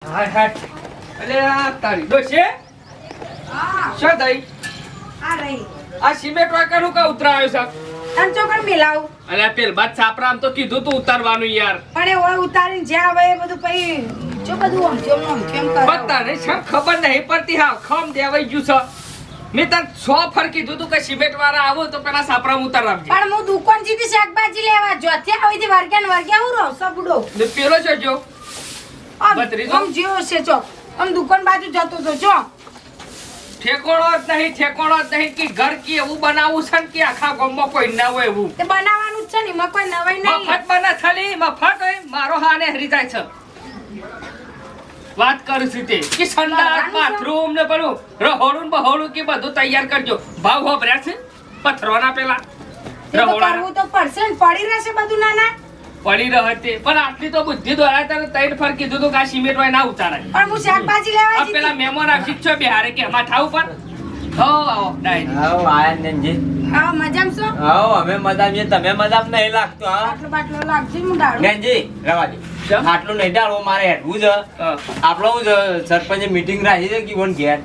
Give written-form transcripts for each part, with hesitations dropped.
હાય હાય અલે આ તારી ડોશે શું થઈ આ રહી આ સિમેન્ટ વાકાનું કા ઉતરાયો છે તન ચોકડ મિલાવ અલે પેલ બાદ છાપરા આમ તો કીધું તું ઉતારવાનું યાર પણ એ હોય ઉતારીને જ્યાં આવે એ બધું પછી જો બધું આમ કેમ કરો પત્તા નહીં સર ખબર નહીં પડતી હા ખમ દેવાઈ ગયું છે મેં તને 100 ફર કીધું તું કે સિમેન્ટ વાળા આવો તો પેલા છાપરા ઉતાર આપજે પણ હું દુકાન જીતી શાકભાજી લેવા જો ત્યાં આવી થી વર્ગ્યા હું રહો સબડો ને પેલો છે જો બત્રીસો? આમ જીઓ છે ચો આમ દુકાન બાજુ જતો તો જો ઠેકોણો જ નહીં કે ઘર કે એવું બનાવવું છે ને કે આખા ગામમાં કોઈ ના હોય એવું તે બનાવવાનું જ છે ને એમાં કોઈ નવાઈ નહીં મફત બને ખાલી મફત હોય મારો હાને હરી જાય છે વાત કરું છું તે કે સંડાસ બાથરૂમ ને પેલું રહોડું ને બહોડું કે બધું તૈયાર કરજો ભાવ હોભર્યા છે પથરોના પેલા તે તો કરવું તો પડશે ને પડી રહેશે બધું નાના પડી રહે તે પણ આટલી તો બુદ્ધિ દ્વારા તને તૈન ફર કીધું તું કે આ સિમેન્ટ હોય ના ઉતારાય પણ હું શાકભાજી લેવા આ જીતી પેલા મહેમાન આ શિક્ષો બિહારે કે એમાં ઠાવ પણ હો આવો ડાય આવો આનંદજી હા મજામાં છો આવો અમે મજામાં તમે મજામાં નહીં લાગતો હા આટલો બાટલો લાગશે હું ડાળું નંજી રવાજી કેમ? આટલું નહીં ડાળવો મારે હેઠવું છે આપણો હું સરપંચે મીટિંગ રાખી છે કે કોણ ઘેર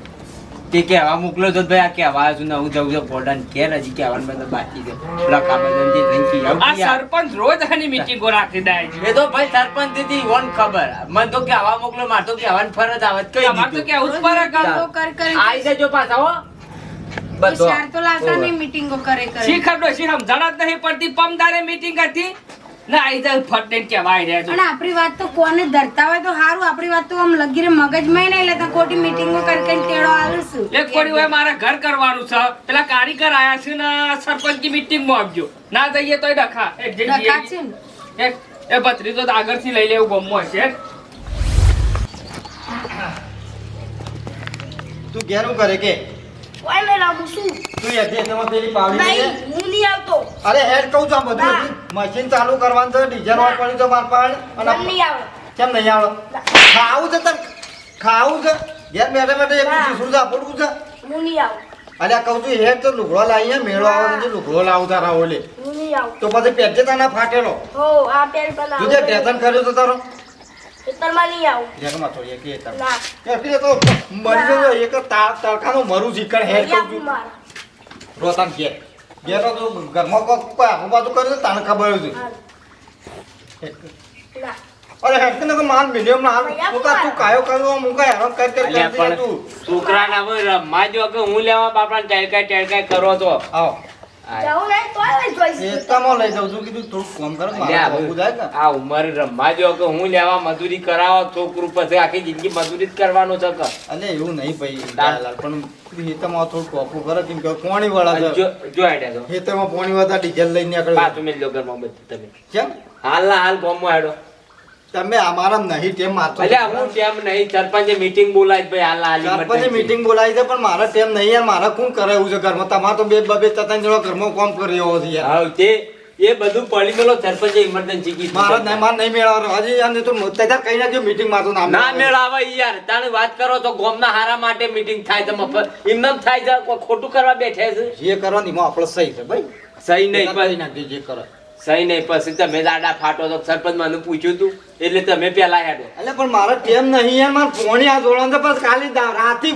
તે કહેવા મોકલો તો ભાઈ આ કહેવા આવ્યો છું ને હું જવું છું પોડાને ઘેર હજી કહેવાનું બધા બાકી છે લકા બધાને ધંકી આ સરપંચ રોજ આની મીટિંગો રાખી દાય છે એ તો ભાઈ સરપંચ દીધી વન ખબર મને તો કહેવા મોકલો મારે તો કહેવાની ફરજ આવે કઈ તમાર તો કે આવું જ પર મીટિંગો કર આવી જજો પાછા હો બધો હોશિયાર તો લાગતા નહીં મીટિંગો કરે શી ખબર શી સમજણ જ નહીં પડતી પમદારે મીટિંગ હતી ને આઈ જાય ફટને કહેવાય રહ્યા અને આપણી વાત તો કોને ધરતા હોય તો સારું આપણી વાત તો આમ લગીરે મગજમાં નહીં લેતા ખોટી મીટિંગો કરીને તેડો આવીશું એક કોડી હોય મારે ઘર કરવાનું છે પેલા કારીગર આયા છે ને સરપંચ ની મીટિંગ માં આવજો ના જઈએ તોય ડખા એક ડખા છે ને એ ભત્રીજો તો આગળથી લઈ લેવું ગમો હશે તું ઘેરું કરે કે ઓય મે લાગુ છું તું યથી એમાં પેલી પાવડી નહીં હું નહીં આવતો અરે હેડ કહું છું આ બધું મશીન ચાલુ કરવાનું છે ડીઝલ વાળ પડી તો માર પાડ અને નહીં આવે કેમ નહીં આવડે ખાવું છે તને ખાવું છે ઘેર બેઠા બેઠા એક શીશું છે પડવું છે હું નહીં આવું અરે કહું છું હેડ તો લુગડો લાવીએ મેળો આવે છે લુગડો લાવું તારા ઓલે હું નહીં આવું તો પછી પેટે તને ફાટેલો હો આ પેર બના તું જે ટેશન કર્યો તો તારો ઉત્તરમાં નહીં આવું જેકમાં તો એક એ તાર ના એટલે તો મરી ગયો એક તડકાનો મરું શીખણ હેડ કહું છું રોતાન કે ઘેરો તો ઘરમાં કોઈ આખું બાજુ કર્યું તાને ખબર છે ના અરે હેડ કે માન મિલિયમ ના હાલ તું કાયો કર્યો હું કાય હેરાન કર અલ્યા પણ તું છોકરાના હવે રમવા જો કે હું લેવા બાપડા ટેડકાય કરો તો આવો જાઉં નહીં તો લઈ જોઈશ એતામાં લઈ જાઉં છું કીધું થોડું કામ કરો અલ્યા મારે બહુ જાય ને આ ઉંમર રમવા જો કે હું લેવા મજૂરી કરાવો છોકરું પછી આખી જિંદગી મજૂરી જ કરવાનું છે કે અલે એવું નહીં ભાઈ દાલાલ પણ હેતામાં થોડું કોફું કરે કેમ કે કોણી વાળા છે જો આઈડિયા તો હેતામાં પોણી વાળા ડીઝલ લઈને નીકળે પાછું મેલ લો ઘરમાં બધું તમે કેમ હાલના હાલ ગોમો હેડો તમે અમારા નહીં ટેમ મારતો અલ્યા હું કેમ નહીં સરપંચે મીટિંગ બોલાવી ભાઈ હાલના હાલ સરપંચની મીટિંગ બોલાવી છે પણ મારા ટેમ નહીં યાર મારા કોણ કરે એવું છે ઘરમાં તમારે તો બે બબે ત્રણ જણા ઘરમાં કામ કરી રહ્યો છે યાર હા તે એ બધું પડી મેલો સરપંચે ઇમરજન્સી કીધું મારા નહીં માર નહીં મેળવવાનો હજી યાર નહીં તો તેજાર કઈ નાખજો મીટિંગ માં તો નામ ના મેળાવે યાર તાણે વાત કરો તો ગોમના હારા માટે મીટિંગ થાય છે મફત એમનેમ થાય છે કોઈ ખોટું કરવા બેઠે છે જે કરવાનું એમાં આપણે સહી છે ભાઈ સહી નહીં કરી પછી નાખજો જે કરો સહી નહીં પછી તમે દાડા ફાટો તો સરપંચ મને પૂછ્યું તું એટલે તમે પેલા હેડો એટલે પણ મારા ટેમ નહીં યાર માર ફોણી આ જોડવાનું છે બસ ખાલી રાતી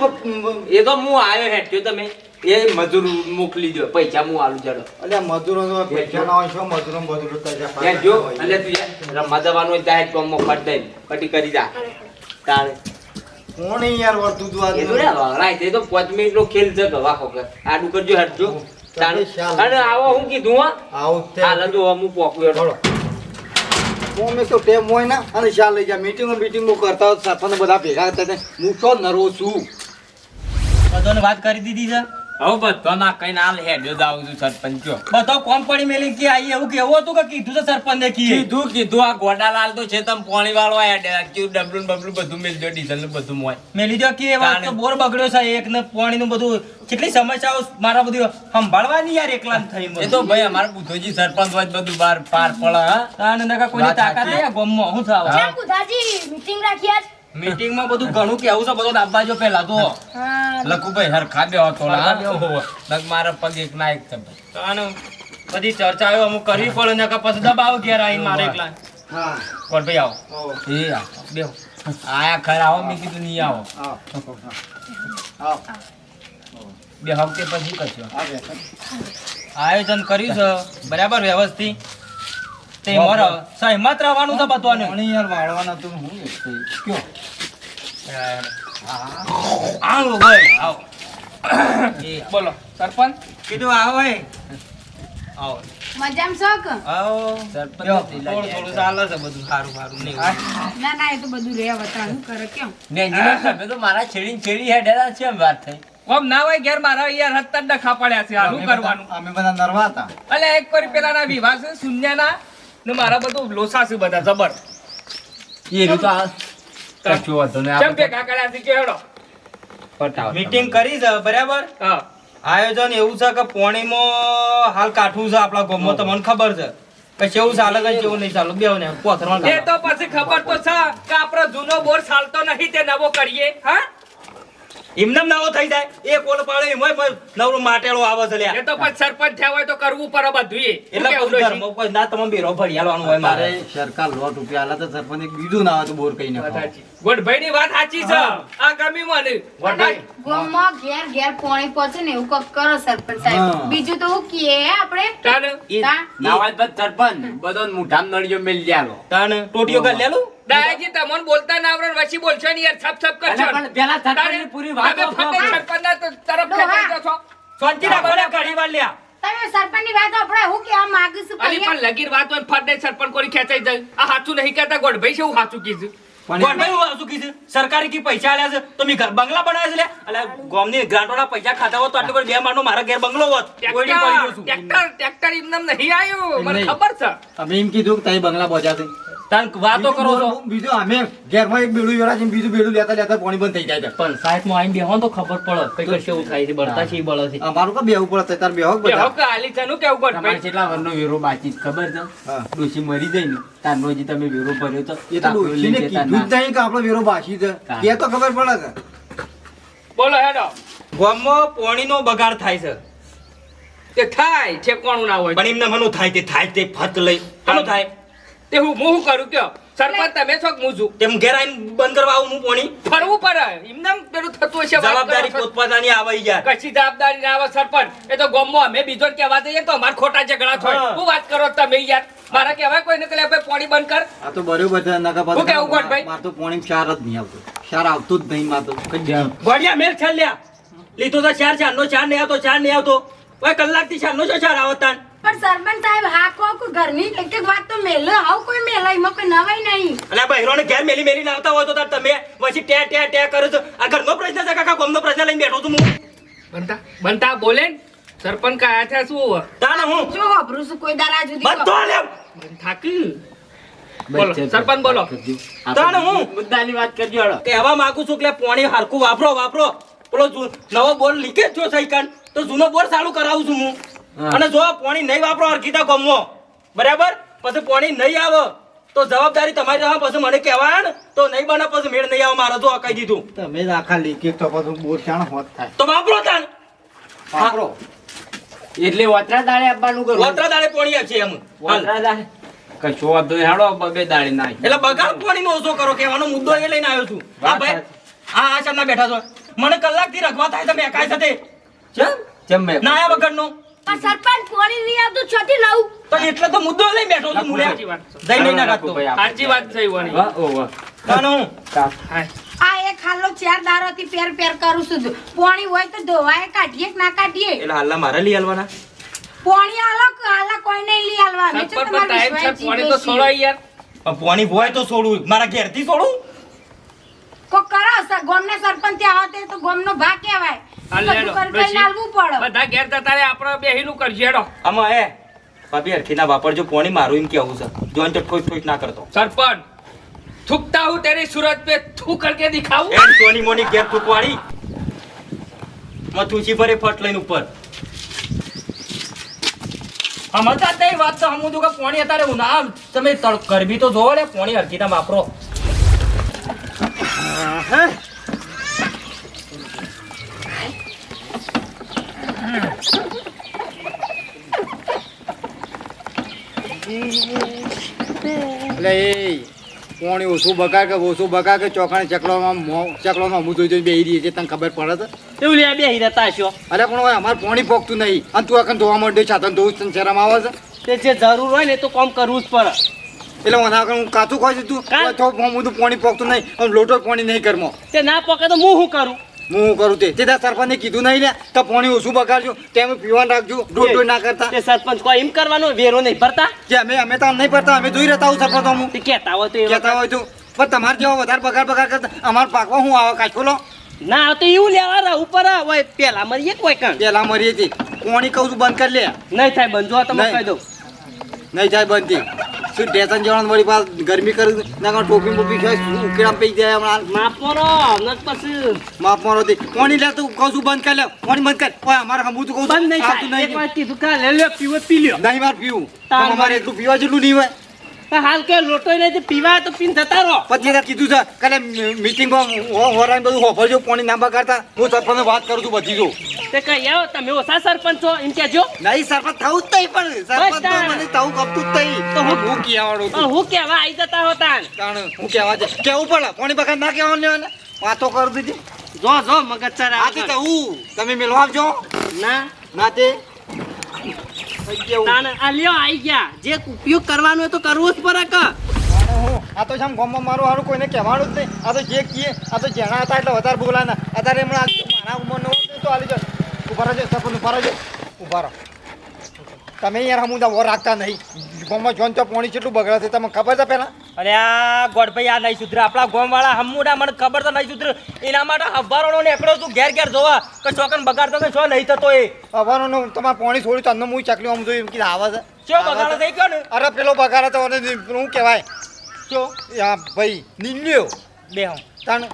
એ તો હું આવ્યો હેઠ્યો તમે એ મજૂર મોકલી દો પૈસા હું આલું જડો એટલે મજૂરો તો પૈસા ના હોય શું મજૂરો મજૂરો યાર જો એટલે તું યાર રમવા જવાનું હોય ત્યાં કોમમાં ફટ દઈ પટી કરી જા તારે કોણ યાર વર્તું તું એ તો રે વગડાય તે તો 5 મિનિટનો ખેલ છે ગવા ખોકર આડું કરજો હેડજો અને આવો હું કીધું હા આવું તે હાલ જો હું પોકું હેડો કોમે તો ટેમ હોય ને અને શાલ લઈ જા મીટિંગો કરતા હોય સરપંચ બધા ભેગા થતા હું તો નરો છું બધાને વાત કરી દીધી છે હવે બધો ના કઈ ના હેડ્યો જાઉં છું સરપંચ જો બધો કોમ પડી મેલી કે આઈ એવું કેવું હતું કે કીધું છે સરપંચ ને કીધું આ ગોડાલાલ તો છે તમ પાણી વાળો ડબલું બબલું બધું મેલજો ડીઝલ નું બધું મોય મેલી દો કે વાત તો બોર બગડ્યો છે એક ને પાણી નું બધું કેટલી સમસ્યાઓ મારા બધી સંભાળવાની યાર એકલા થઈ એ તો ભાઈ અમારા બુધોજી સરપંચ હોય બધું બાર પાર પડે હા અને નકા કોઈની તાકાત નહીં ગોમમાં હું થાવ કેમ કુધાજી મીટિંગ રાખી આજ મીટિંગ માં બધું ઘણું કેવું છે બધું દાબા જો પહેલા તો હા લખુભાઈ હરખા બેહો થોડા લગ મારા પગ એક ના એક છે અને બધી ચર્ચાઓ અમુક કરવી પડે નકા પછી દબાવ ઘેર આવીને મારે એકલા હા કોણ ભાઈ આવો એ બેહો આયા ખરા આવો મેં કીધું નહીં આવો આવો બે હપ્તે પછી કરશો આવે આયોજન કર્યું છે બરાબર વ્યવસ્થિત તે મોર સહેમત રહેવાનું છે બધાને પાણી યાર વાળવાના તો હું કયો આવો ભાઈ આવો બોલો સરપંચ કીધું આવો એ આવો મજામાં છો કે? આવો સરપંચ થોડું થોડું ચાલે છે બધું સારું સારું નહીં ના ના એ તો બધું રે વતાણ શું કરે કેમ ને engineer સાહેબ, એ તો મારા છેડી હેડેલા છે એમ વાત થઈ કોમ ના હોય ઘેર મારા યાર હત્તર ડખા પડ્યા છે હાલું કરવાનું અમે બધા નરવા હતા અલે એક કરી પેલાના વિવાહ છે શૂન્યના ને મારા બધું લોસા છે બધા જબર એ રહ્યું તો આ કશું વાંધો નહીં, કેમ આપણે ભેગા કર્યા છે કે હેડો પટાવો. મીટિંગ કરી છે બરાબર હા આયોજન એવું છે કે પોણીમાં હાલ કાઠું છે આપણા ગામમાં તમને ખબર છે કે કેવું ચાલે કે કેવું નહીં ચાલે બેવ ને પોથરમાં એ તો પછી ખબર તો છે કે આપણો જૂનો બોર ચાલતો નહીં તે નવો કરીએ હા એમને નવો થઈ જાય એક ઓલો પાડે એમાંય નવરો માટેલો આવે છે લ્યા એ તો પછી સરપંચ થયા હોય તો કરવું પડે બધું એટલે પછી ઘરમાં કોઈ ના તમે બેરો ભરી આલવાનું હોય મારે મારે સરકાર લોટ રૂપિયા આલા તો સરપંચ એક બીજું ના આવે તો બોર કઈ નાખો ગોડભાઈ ની વાત સાચી છે આ ગમી મને ગામમાં ઘેર ઘેર પોણી પહોંચે ને એવું કોક કરો સરપંચ હા. સાહેબ બીજું તો હું કીએ આપણે તાને તા? ના હોય તો સરપંચ બધો મુઠામ નળિયો મેલ જાલો તાને ટોટીઓ કરી લેલું ડાયાજી તમને બોલતા ના આવડે ને વચ્ચે બોલશો ને યાર છપ છપ કરશો અરે પણ પેલા સરપંચની પૂરી વાત તમે ફતે સરપંચના તરફ ખેંચાઈ જાઓ છો શાંતિ રાખો ને ઘડી વાર લ્યા તમે સરપંચની વાત આપણે હું કહેવા માંગુ છું અલી પણ લગીર વાત હોય ને ફટ દે સરપંચ કોની ખેંચાઈ જાય આ સાચું નહીં કહેતા ગોડભાઈ છે હું સાચું કીધું ગોઠવાઈ હું આવશું કીધું સરકારી કી પૈસા આલ્યા છે તો મેં ઘર બંગલા બનાવ્યા છે લે એટલે ગામની ગ્રાન્ટોના પૈસા ખાતા હોત તો આટલું બધું બે માળનો મારા ઘેર બંગલો હોત કોઈની પડી ગયો છું. ટ્રેક્ટર એમનેમ નહીં આવ્યું મને ખબર છે અમે એમ કીધું કે તઈ બંગલા પહોંચ્યા છે તાન વાતો કરો છો બીજું અમે ઘેરમાં એક બેડું વેરા છે બીજું બેડું લેતા લેતા પાણી બંધ થઈ જાય છે પંચાયતમાં આવીને બેહો તો ખબર પડે કઈ કશે એવું થાય છે બળતા છે બળે છે અમારું કા બેહવું પડે તાર બેહો કે બધા હવે આલી છે નું કેવું તમારે ગોડભાઈ કેટલા વર્ષનો વેરો બાકી છે ખબર છે હા. ડોશી મરી જાય ને તારનો હજી તમે વેરો ભર્યો તો એ તો ડોશીને કીધું જ નહીં કે આપણો વેરો બાકી છે હા. કે તો ખબર પડે કે બોલો હેડો ગામમાં પાણીનો બગાડ થાય છે તે થાય ઠેકવાનું ના હોય પણ એમને મનું થાય તે ફત લઈ કોનું થાય તે હું હું કરું કયો સરપંચ તમે છો કે હું છું તેમ ઘેર આવીને બંધ કરવા આવું હું પાણી ફરવું પડે એમને પેલું થતું હશે વાત કરો જવાબદારી છો. પોતપોતાની આવે યાર કશી જવાબદારી ના આવે સરપંચ એ તો ગોમમાં અમે બીજો ને કહેવા જઈએ તો અમાર ખોટા ઝઘડા થાય હા. શું વાત કરો તમે યાર મારા કહેવાય કોઈ ને કે લે ભાઈ પાણી બંધ કર આ તો બરોબર છે નકા હું કેવું ગોઠભાઈ? માર તો પાણી ક્ષાર જ નહીં આવતો ક્ષાર આવતું જ નહીં માર તો ગોળિયા મેલ છાલ લ્યા લીધો તો ચાર નો ચાર નહીં આવતો ચાર નહીં આવતો ઓય કલાકથી ચાર નો ચાર આવતાન પણ સરપંચ સાહેબ હા કોક ઘરની એક એક વાત તો મેલે આવ કોઈ મેલે એમાં કોઈ નવાઈ નહીં અને આ બહેરોને ઘેર મેલી મેલીને આવતા હોય તો તાર તમે પછી ટે કરો છો આ ઘરનો પ્રશ્ન છે કાકા ગામનો પ્રશ્ન લઈને બેઠો છું હું બનતા બનતા બોલે ને સરપંચ કાયા થયા શું તાને હું જો વાપરું છું કોઈ દારા જુદી બધો લે થાકી બોલો સરપંચ બોલો તાને હું મુદ્દાની વાત કરજો હળો કહેવા માંગુ છું કે પાણી હરખું વાપરો પેલો નવો બોર લીકેજ જો થઈ કાન તો જૂનો બોર ચાલુ કરાવું છું હું હા. અને જો પાણી નહીં વાપરો હરખીતા ગામમાં બરાબર પછી પાણી નહીં આવે તો જવાબદારી તમારી રહે પછી મને કહેવાય ને તો નહીં બને પછી મેળ નહીં આવે મારે તો કહી દીધું તમે જ આખા લીકેજ તો પાછું બોર શાણ હોત થાય તો વાપરો તાન વાપરો એટલે વતરા દાડે આપવાનું કરું વતરા દાડે પાણી આપશે એમ હાલ. વતરા દાડે કશો વાંધો નહીં, હાલો બબે દાડે નાખી એટલે બગાડ પાણીનો ઓછો કરો કહેવાનો મુદ્દો એ લઈને આવ્યો છું હા ભાઈ આ સામના બેઠા છો મને કલાકથી રખવા થાય તમે એકાય સાથે ચમ મેં ના આયા વગરનો પણ સરપંચ પોણી નહીં આવતું છોટી લઉં તો એટલે તો મુદ્દો લઈને બેઠો છું મુળે સાચી વાત છે. જઈ નહીં ના રાખતો સાચી વાત છે ઈવાની. વાહ, ઓ વાહ. કાનું હાય. આ એક હાલો ચાર દારોથી પેર કરું છું પોણી હોય તો ધોવાય કાઢીએ કે ના કાઢીએ એટલે હાલના મારે લઈ આલવાના પોણી હાલા કોઈ નહીં લઈ હાલવા અમે તો સરપંચ પણ તમારા ટાઈમ છે વિશ્વાસ પાણી તો જીવો છોડો છીએ. યાર પણ પાણી ભોય તો છોડું મારા ઘેરથી છોડું કોક કરો ગોમના સરપંચ ત્યાં હોતે તો ગોમનો ભાગ કહેવાય હાલ બધું લેડો, કરી ડોશી. હાલવું પડે બધા ઘેર જતા રહે આપણે બેહીનું કરજે હેડો આમાં હે ભાભી હરખી ના વાપરજો પાણી મારું એમ કેવું છે જોન તો ઠોક ના કરતો સરપંચ થૂકતા હું તેરી सूरत पे थू करके दिखाऊं એમ સોની મોની ઘેર ઠૂકવાડી મથુચી ભરે ફટ લઈને ઉપર સમજતા જ નહીં વાત તો હમું તું કે પાણી અત્યારે ઉના તમે ગરબી તો જોવો ને પાણી હરખી ના વાપરો એટલે એ પોણી ઓછું બગાડ કે ચોખાને ચકલોમાં હું જોઈ બેહી રહી છે તને ખબર પડે છે એવું લે બે રહેતા હશો. અરે પણ હવે અમારે પોણી પોકતું નહીં અને તું આખા ધોવા માંડ્યો છાતન ધોવું તને શરમ આવે છે તે જે જરૂર હોય ને એ તો કામ કરવું જ પડે. એટલે મને આગળ હું કાચું ખોઈ તું હું તો પોણી પોકતું નહીં અને લોટો પોણી નહીં ઘરમાં તે ના પકે તો હું શું કરું? હું કરું તે તારા સરપંચને કીધું નહીં લે તો પોણી ઓછું બગાડજો તેમ પીવાનું રાખજો ડોટ ના કરતા તે સરપંચ કોઈ એમ કરવાનો વેરો નહીં ભરતા? કે અમે તો નહીં પડતા અમે જોઈ રહેતા હું સરપંચ હું તે કહેતા હોય તો એ કહેતા હોય તો પણ તમારે જેવા વધારે બગાડ કરતા અમારે પાકવા હું આવે કાચો લો ના તો એવું લેવા રહું ઉપર હોય પેલા મરીએ કોઈ કણ પેલા મરીએ હતી પોણી કહું છું બંધ કરી લે નહીં થાય બંધ જો તમે નહીં. કહી દઉં નહીં થાય બંધ થી શું ટેશન જવાનું વળી પાસ ગરમી કરી ના ટોપી બોપી ખાય ઉકેડા પી જાય હમણાં માપો રો નત પછી માફ મારો હતી પોણી લે તું કહું છું બંધ કરી લે પોણી બંધ કર ઓય અમારે હમું તો કહું છું બંધ નહીં આવતું થાય એક વાર કીધું કા લે લે પીવો પી લ્યો. નહીં માર પીવું તાર અમારે એટલું પીવા જેટલું નહીં હોય તો હાલ કે લોટોય નહીં પીવા તો પીને જતા રહો. પછી એને કીધું છે કાલે મીટિંગમાં હોરાને બધું હોભરજો પોણી ના બગાડતા હું સરપંચને વાત કરું છું બધી જો તે કઈ આવો તમે ઓછા સરપંચ છો એમ કહેજો. નહીં સરપંચ થવું જ નહીં પણ સરપંચ તો મને થવું ગમતું જ નહીં તો હું- હું કહેવાડું પણ હું કેવા આવી જતા હોતા કારણ હું કહેવા છે કેવું પડે પોણી બગાડ ના કહેવાનું લેવાને વાતો કરી દીધી જો જો મગજ સર આથી તો હું તમે મેળવા આવજો ના ના તે કેવું તાને આ લ્યો આઈ ગયા જે ઉપયોગ કરવાનો હોય તો કરવો જ પડે કે આ તો જામ ગામમાં મારું હારું કોઈને કહેવાનું જ નહીં આ તો જે કીએ આ તો જેણા હતા એટલે વધારે બોલાના અત્યારે હમણાં મારા ઉંમરનો હોત ને તો આલી જાય ઉભા રહેજો સરપંચ ઉભા રહેજો ઉભા રહો તમે યાર હમું વર રાખતા નહીં ગામમાં જોન તો પોણી કેટલું બગડે છે તમને ખબર છે પહેલાં અરે આ ગોડભાઈ આ નહીં સુધરે આપણા ગામ વાળા હમુડા મને ખબર તો નહીં સુધરે એના માટે હવારોનો નીકળો છું ઘેર ઘેર જોવા કે ચોકન બગાડતો કે શું નહીં થતો એ હવાનું તમારે પોણી છોડ્યું તો અમને હું ચકલી આમ જોયું એમ કે આવે છે શું બગાડો થઈ ગયો ને અરે પેલો બગાડે તો અને શું કહેવાય શું આ ભાઈ નીલ્યો બે હું તાણ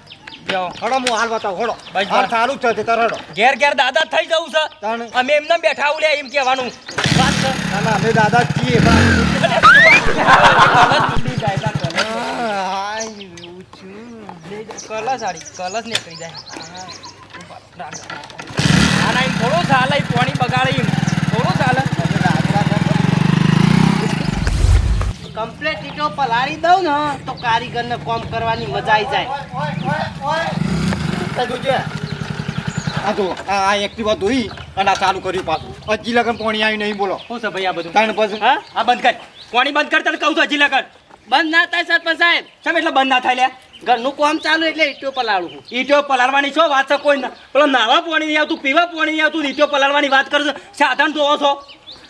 જાઓ હડો હું હાલ બતાવું હડો બસ, હાલ બસ. સારું જ છે તાર હડો ઘેર ઘેર દાદા થઈ જવું છે તાણ અમે એમને બેઠા ઉલ્યા એમ કહેવાનું વાત છે. ના ના અમે દાદા જ છીએ પણ કલસ આડી કલસ નીકળી જાય આ ના એમ થોડું ચાલે ઈ પાણી બગાડે એમ થોડું ચાલે કમ્પ્લેટ ઈટો પલાળી દઉં ને તો કારીગરને કામ કરવાની મજા આવી જાય. આ જો આ એક્ટિવા ધોઈ અને આ ચાલુ કર્યું પાછું હજી લગન પાણી આવ્યું નહીં બોલો શું છે ભાઈ આ બધું? તાણ પછી હા આ બંધ કર પાણી બંધ કર તને કહું છું હજી લગન બંધ ના થાય સરપંચ સાહેબ કેમ એટલે બંધ ના થાય લે ઘરનું કામ ચાલુ એટલે ઈટો પલાળું છું. ઈટો પલાળવાની શું વાત છે કોઈ ના પેલો નાવા પાણી નહીં આવતું પીવા પાણી નહીં આવતું ઈટો પલાળવાની વાત કરશો સાધન જોવો છો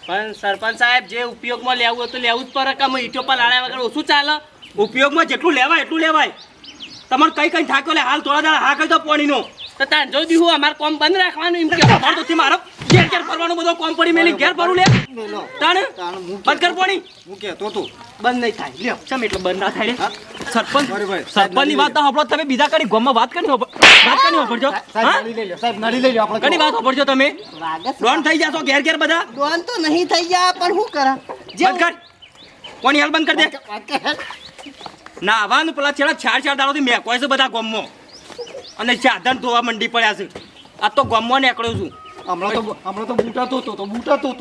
પણ સરપંચ સાહેબ જે ઉપયોગમાં લેવું હોય તો લેવું જ પડે કે અમે ઈટો પલાળ્યા વગર ઓછું ચાલે ઉપયોગમાં જેટલું લેવાય એટલું લેવાય તમારે કઈ કઈ થાક્યો લે હાલ થોડા દાડા હા કહી દો પાણીનો તો તાર જો દીહું અમારે કોમ બંધ રાખવાનું એમ કે અમારે તો મારો ઘેર ઘેર ફરવાનું બધો કોમ પડી મેલી ઘેર ફરું લે તાણ બંધ કર પાણી હું કહેતો તો બંધ નહીં થાય લ્યો ચમ એટલે બંધ ના થાય રે સરપંચ બરાબર. સરપંચની વાત તો સાંભળો તમે બીજા કઈ ગામમાં વાત કરી સાંભળજો સાહેબ હા નળી લઈ લો સાહેબ નળી લઈ લો આપણે કની વાત સાંભળજો તમે ડોન થઈ જાશો ઘેર ઘેર બધા ડોન તો નહીં થઈ ગયા પણ શું કરા બંધ કર કોની હાલ બંધ કર દે ના આવવાનું પેલા છેલ્લા ચાર દાડોથી મેકવાય છે બધા ગામમાં અને સાધન ધોવા મંડી પડ્યા છે આ તો ગામમાં નીકળ્યો છું હમણાં તો બૂટા તો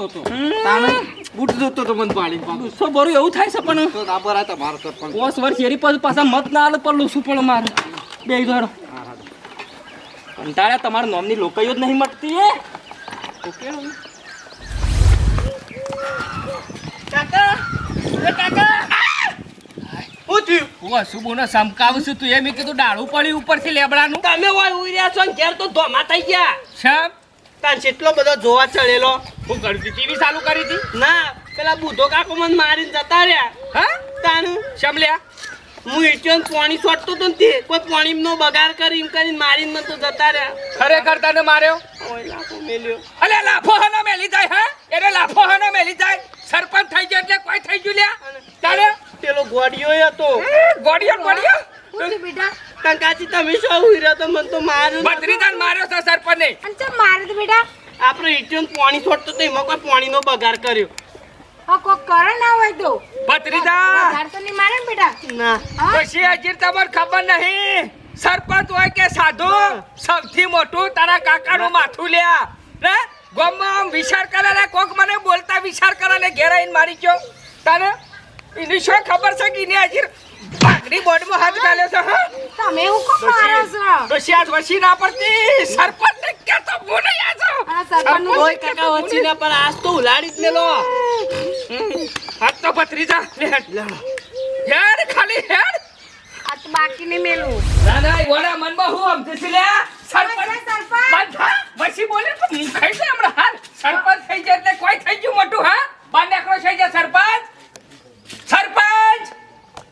તાણે બૂટ જોતો તો મને પાડી પાછું શું બરું એવું થાય છે પણ તો રાબર આ તમારો સરપંચ 5 વર્ષ શેરી પછી પાછા મત ના આલે પણ લૂસું પડે મારે બે ધોરો કંટાળ્યા તમારા નોમની લોકાઈઓ જ નહીં મળતી એ કાકા એ કાકા હું થયું હું અશુભોને સમકાવું છું તું એમ કીધું ડાળું પડ્યું ઉપરથી લેબડાનું તમે હોય ઉઈ રહ્યા છો ને ઘેર તો ધોમા થઈ ગયા શેમ તાન કેટલો બધો જોવા ચડેલો હું કરી હતી ટીવી ચાલુ કરી હતી ના પેલા બુધો કાકો મને મારીને જતા રહ્યા હા તાન શેમ લ્યા હું ઈચ્છો પાણી છોડતો તો ને તે કોઈ પાણીનો બગાડ કરી એમ કરીને મારીને મને તો જતા રહ્યા ખરેખર તને માર્યો ઓય લાખો મેલ્યો અલે લાફો હનો મેલી જાય હે એને લાફો હનો મેલી જાય સરપંચ થઈ ગયો એટલે કોઈ થઈ ગયું લ્યા તારે પેલો ગોડિયો હતો ગોડિયો શું થયું બેટા ટંકાજી તમે શું ઉઈ રહ્યા તો મને તો માર્યો બત્રીદાન માર્યો છે સરપંચ ને અને ચમ મારે તો બેટા આપણે ઈચ્છો પાણી છોડતો તો એમાં કોઈ પાણીનો બગાડ કર્યો હા કોક કરે ના હોય તો બત્રીદા વધારે તો નહીં મારે ને બેટા ના હા પછી હજી તમને ખબર નહીં સરપંચ હોય કે સાધુ સૌથી મોટું તારા કાકાનું માથું લ્યા ને ગામમાં આમ વિચાર કરે ને કોક મને બોલતા વિચાર કરે ને ઘેર આવીને મારી ગયો તારે એની શું ખબર છે કે એને હજી પાઘડી બોર્ડમાં હાથ ગાલ્યો છે હા તમે હું કોમ મારો છો ડોશી આજ વસી ના પડતી સરપંચ ને કે તો હું નહીં આજો આ સરપંચનું કોઈ કાકા વચ્ચે ના પણ આજ તો ઉલાડી જ મેલો હાથ તો ભત્રીજા લે હેડ ખાલી હેડ આ તો બાકી નહીં મેલું ના ના વડા મનમાં હું સમજે છે લે સરપંચ બધા વસી બોલે તો હું ખાઈ છે હમણાં હાલ સરપંચ થઈ જાય એટલે કોઈ થઈ ગયું મોટું હા બાર નેકરો થઈ જાય સરપંચ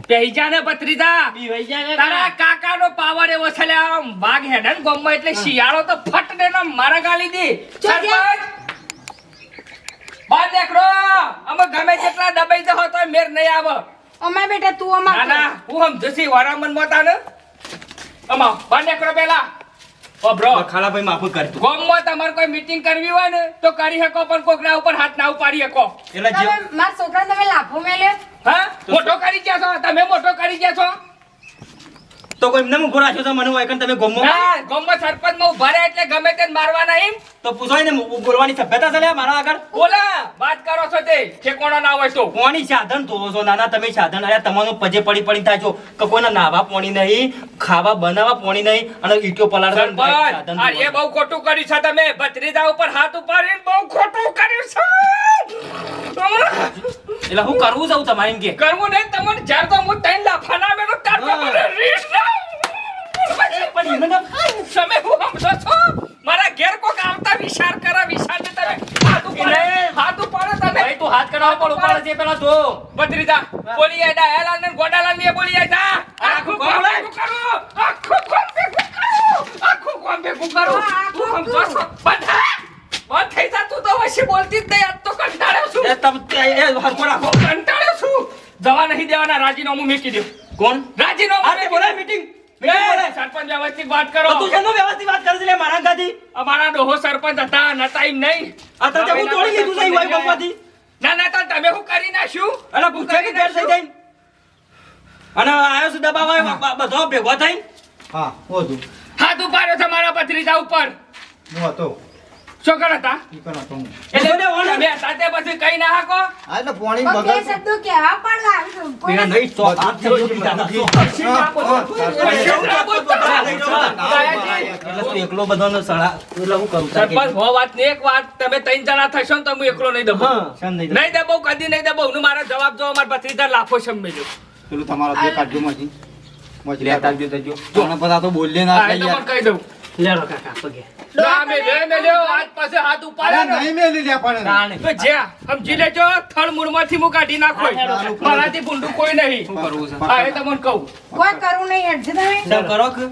પેહી જા ને ભત્રીજા બીવાઈ જાય તારા કાકાનો પાવર એવો છે લે આમ વાઘ હેડન ગોમમાં એટલે શિયાળો તો ફટ દે ને મારા ગાલી દી સરપંચ બાર નેકરો અમે ગમે જેટલા દબાઈ જહો તો મેર નહીં આવે અમાર બેટા તું અમાર ના ના હું સમજું વરામન મોતા ને અમા બાર નેકરો પેલા ઓ બ્રો ખાલાભાઈ માફક કર તું ગોમમાં તમારે કોઈ મીટિંગ કરવી હોય ને તો કરી શકો પણ કોકના ઉપર હાથ ના ઉપાડી શકો એટલે જે તમે મારા છોકરાને તમે લાફો મેલ્યો હા મોટો કરી ગયા છો તમે મોટો કરી ગયા છો તો કોઈ એમને ઉભો રાખ્યો તો મને હોય કે તમે ગોમો ના ગોમમાં સરપંચમાં ઉભા રહે એટલે ગમે તેને મારવાના એમ તો પૂછોય ને બોલવાની સભ્યતા છે લે મારા આગળ બોલા વાત કરો છો તે ઠેકોણો ના હોય તો કોની સાધન તો છો નાના તમે સાધન આયા તમારું પજે પડી થાય છો કે કોઈના નાવા પોણી નહીં ખાવા બનાવવા પોણી નહીં અને ઈટો પલાળવા સરપંચ આ એ બહુ ખોટું કર્યું છે તમે ભત્રીજા ઉપર હાથ ઉપાડીને બહુ ખોટું કર્યું છે એટલે હું કરવું જાઉં તમારે એમ કે કરવું નહીં તમને જ્યારે તો હું તૈન લાફાના મેલો તાર તો મને રીસ ના પણ એમને તમે હું સમજો છો મારા ઘેર કોક આવતા વિચાર કરે વિચાર ને તમે હાથ ઉપાડો તમે ભાઈ તું હાથ કરાવ પણ ઉપાડે છે પેલા તો ભત્રીજા બોલી આડા હેલાલ ને ગોડાલાલ ને બોલી આડા આખું કોમ ભેગું કરો આખું કોમ ભેગું કરો તું સમજો છો બધા બંધ થઈ જા તું તો વસી બોલતી જ નહીં આજ તો કંટાળ્યો છું એ તમ એ હરકો રાખો કંટાળ્યો છું જવા નહીં દેવાના રાજીનામું મૂકી દો કોણ રાજીનામું આ બોલાય મીટિંગ સરપંચ વ્યવસ્થિત વાત કરો તું જેનો વ્યવસ્થિત વાત કરે છે લે મારા ગાદી અમારા ડોહો સરપંચ હતા નતા એમ નહીં આ તો હું તોડી લીધું છે ભાઈ ગોમમાંથી ના ના તો તમે શું કરી નાખ્યું અને પૂછે કે ઘેર થઈ જાય અને આયો છે દબાવા બધો ભેગો થઈ હા હું હતું હાથ ઉપાડ્યો છે મારા ભત્રીજા ઉપર હું હતો શું કરો હતા ઈ પણ હતો હું એટલે તમે સાથે પછી કઈ ના હાકો આ એટલે પોણી પણ બે બગાડ શબ્દો કહેવા પણ લાવ્યું કોઈ પેલા નહીં તો આપ શબ્દો કીધા એટલે તું એકલો બધાનો સળા એટલે હું કરું તાર સરપંચ હો વાત ને એક વાત તમે ત્રણ જણા થશો ને તો હું એકલો નહીં દબો શેમ નહીં નહીં દબો કદી નહીં દબો હું મારો જવાબ જો અમારા ભત્રીજા લાફો સમજો પેલું તમારા બે કાઢજો માંથી લે તાજો તાજો જોણા બધા તો બોલલે ના હા એ તો યાર મને કહી દઉં લેરો કાકા પગે ના મેલ્યો આજ પાસે હાથ અરે ઉપાડ્યો ને નહીં મેલી લ્યા પણ તાણે તો જ્યાં સમજી લેજો થળ મૂળમાંથી હું કાઢી નાખો મારાથી ભૂંડું કોઈ નહીં શું કરવું છે હા એ તમને કહું કોઈ કરવું નહીં હેડશે તમે શેમ કરો કે